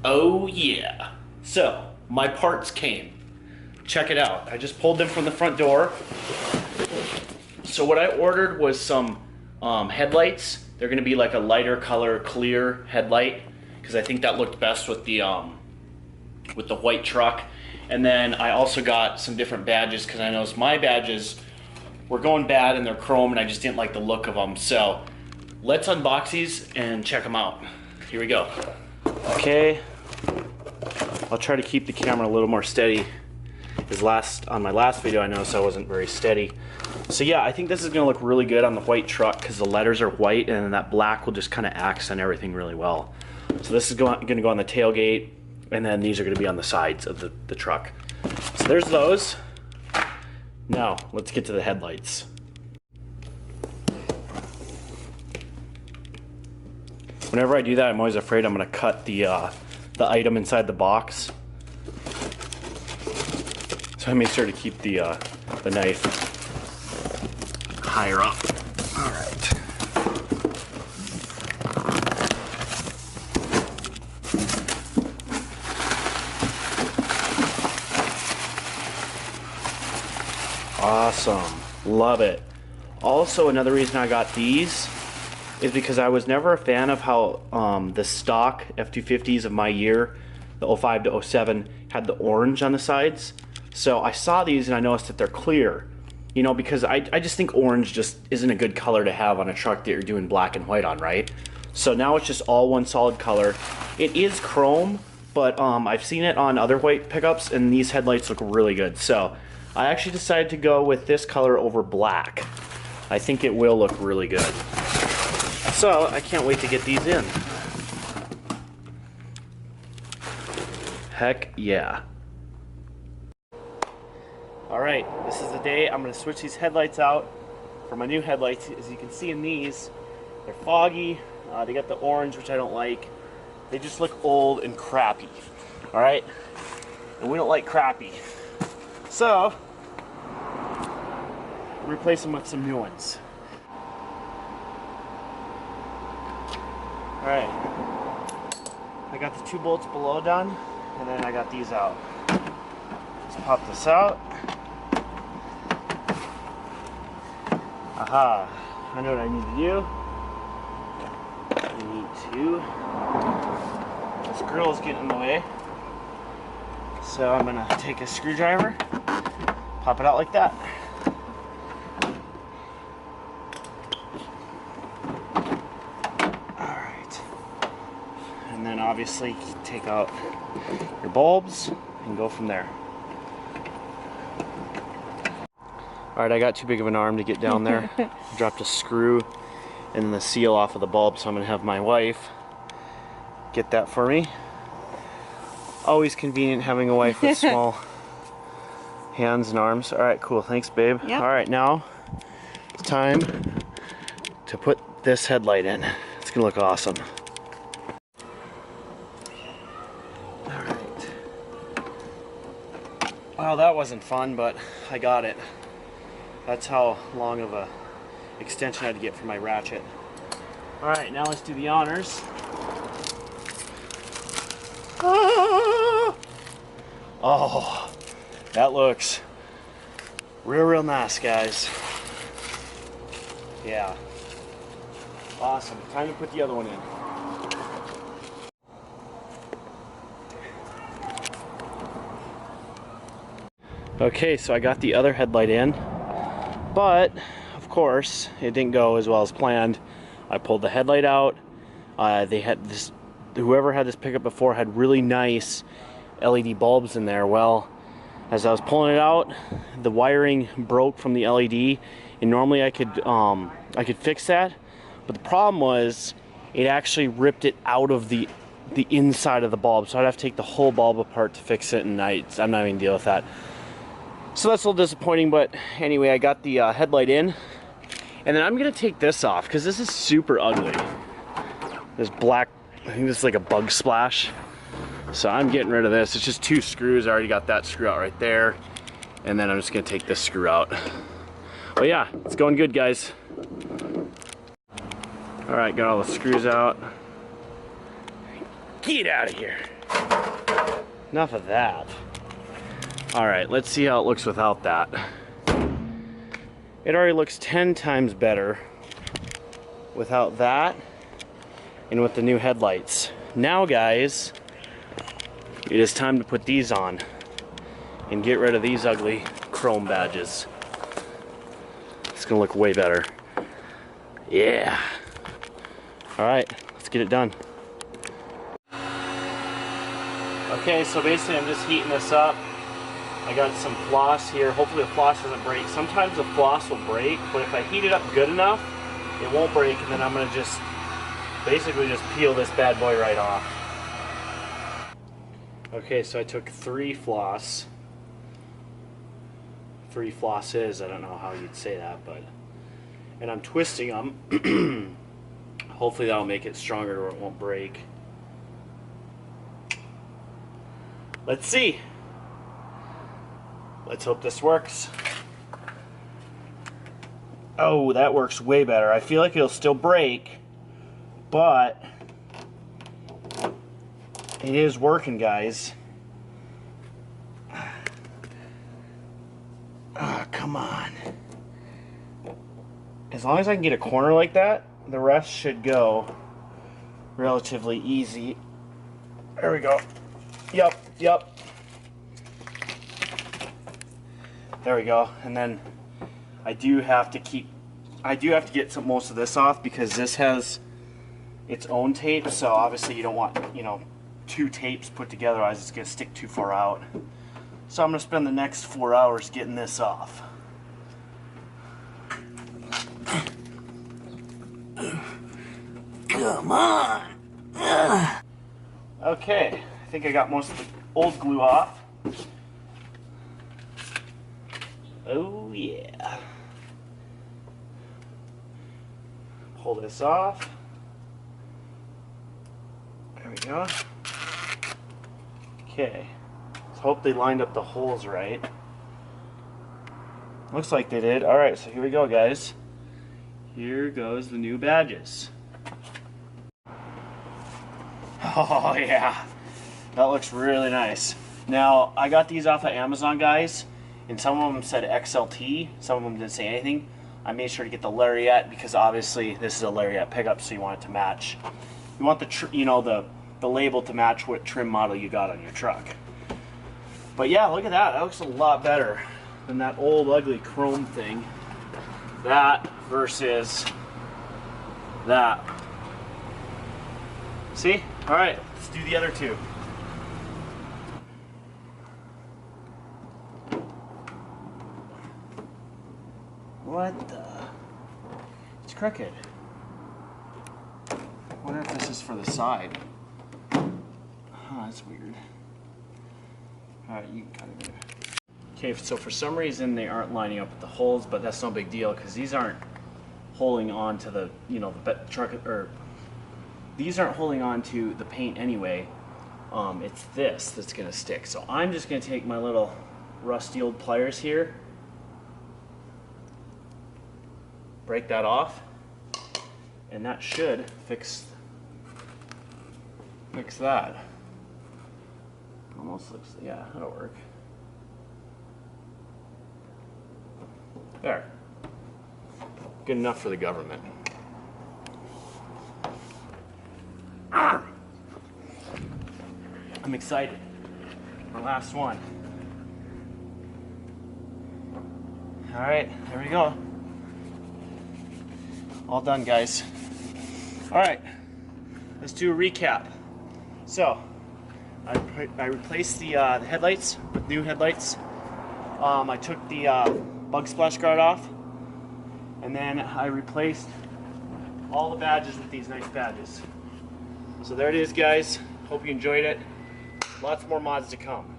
Oh yeah. So, my parts came. Check it out. I just pulled them from the front door. So what I ordered was some headlights. They're gonna be like a lighter color, clear headlight, because I think that looked best with the white truck. And then I also got some different badges, because I noticed my badges were going bad and they're chrome, and I just didn't like the look of them. So let's unbox these and check them out. Here we go. Okay, I'll try to keep the camera a little more steady. Because on my last video I noticed I wasn't very steady. So yeah, I think this is gonna look really good on the white truck because the letters are white, and then that black will just kind of accent everything really well. So this is gonna go on the tailgate, and then these are gonna be on the sides of the truck. So there's those. Now, let's get to the headlights. Whenever I do that, I'm always afraid I'm gonna cut the item inside the box. So I made sure to keep the knife higher up. All right. Awesome. Love it. Also, another reason I got these is because I was never a fan of how the stock F-250s of my year, the 05 to 07, had the orange on the sides. So I saw these and I noticed that they're clear, you know, because I just think orange just isn't a good color to have on a truck that you're doing black and white on, right? So now it's just all one solid color. It is chrome, but I've seen it on other white pickups, and these headlights look really good. So I actually decided to go with this color over black. I think it will look really good. So I can't wait to get these in. Heck yeah. Alright, this is the day I'm going to switch these headlights out for my new headlights. As you can see in these, they're foggy, they got the orange, which I don't like. They just look old and crappy. Alright? And we don't like crappy. So, replace them with some new ones. Alright, I got the 2 bolts below done, and then I got these out. Let's pop this out. Aha, I know what I need to do. I need to, this grill's getting in the way. So I'm gonna take a screwdriver, pop it out like that. Alright. And then obviously take out your bulbs and go from there. Alright, I got too big of an arm to get down there. Dropped a screw and the seal off of the bulb, so I'm going to have my wife get that for me. Always convenient having a wife with small hands and arms. Alright, cool. Thanks, babe. Yep. Alright, now it's time to put this headlight in. It's going to look awesome. Alright. Well, that wasn't fun, but I got it. That's how long of a extension I had to get for my ratchet. Alright, now let's do the honors. Ah! Oh, that looks real nice, guys. Yeah. Awesome. Time to put the other one in. Okay, so I got the other headlight in. But, of course, it didn't go as well as planned. I pulled the headlight out. They had this, whoever had this pickup before had really nice LED bulbs in there. Well, as I was pulling it out, the wiring broke from the LED, and normally I could fix that. But the problem was, it actually ripped it out of the inside of the bulb, so I'd have to take the whole bulb apart to fix it, and I'm not even dealing with that. So that's a little disappointing, but anyway, I got the headlight in, and then I'm gonna take this off because this is super ugly. This black, I think this is like a bug splash. So I'm getting rid of this. It's just 2 screws. I already got that screw out right there, and then I'm just gonna take this screw out. But yeah, it's going good, guys. All right, got all the screws out. Get out of here. enough of that. All right, let's see how it looks without that. It already looks 10 times better without that and with the new headlights. Now guys, it is time to put these on and get rid of these ugly chrome badges. It's gonna look way better. Yeah. All right, let's get it done. Okay, so basically I'm just heating this up. I got some floss here. Hopefully the floss doesn't break. Sometimes the floss will break, but if I heat it up good enough, it won't break, and then I'm gonna just basically just peel this bad boy right off. Okay, so I took 3 flosses. I don't know how you'd say that, but, and I'm twisting them. Hopefully that'll make it stronger or it won't break. Let's see. Let's hope this works. Oh, that works way better. I feel like it'll still break, but it is working, guys. Oh, come on. As long as I can get a corner like that, the rest should go relatively easy. There we go. Yep. There we go. And then I do have to get most of this off because this has its own tape. So obviously you don't want, 2 tapes put together, otherwise it's gonna stick too far out. So I'm gonna spend the next 4 hours getting this off. Come on. Okay, I think I got most of the old glue off. Oh yeah. Pull this off. There we go. Okay. Let's hope they lined up the holes right. Looks like they did. Alright, so here we go, guys. Here goes the new badges. Oh yeah. That looks really nice. Now, I got these off of Amazon, guys. And some of them said XLT, some of them didn't say anything. I made sure to get the Lariat because obviously this is a Lariat pickup, so you want it to match. You want the label to match what trim model you got on your truck. But yeah, look at that. That looks a lot better than that old ugly chrome thing. That versus that. See? All right, let's do the other 2. What the? It's crooked. I wonder if this is for the side. Huh, that's weird. Alright, you can cut it. Okay, so for some reason they aren't lining up with the holes, but that's no big deal because these aren't holding on to the, the truck, or these aren't holding on to the paint anyway. It's this that's gonna stick. So I'm just gonna take my little rusty old pliers here, break that off, and that should fix that. Almost looks, yeah, that'll work. There. Good enough for the government. I'm excited. The last one. All right, there we go. All done, guys. All right, let's do a recap. So, I replaced the headlights with new headlights. I took the bug splash guard off, and then I replaced all the badges with these nice badges. So there it is, guys. Hope you enjoyed it. Lots more mods to come.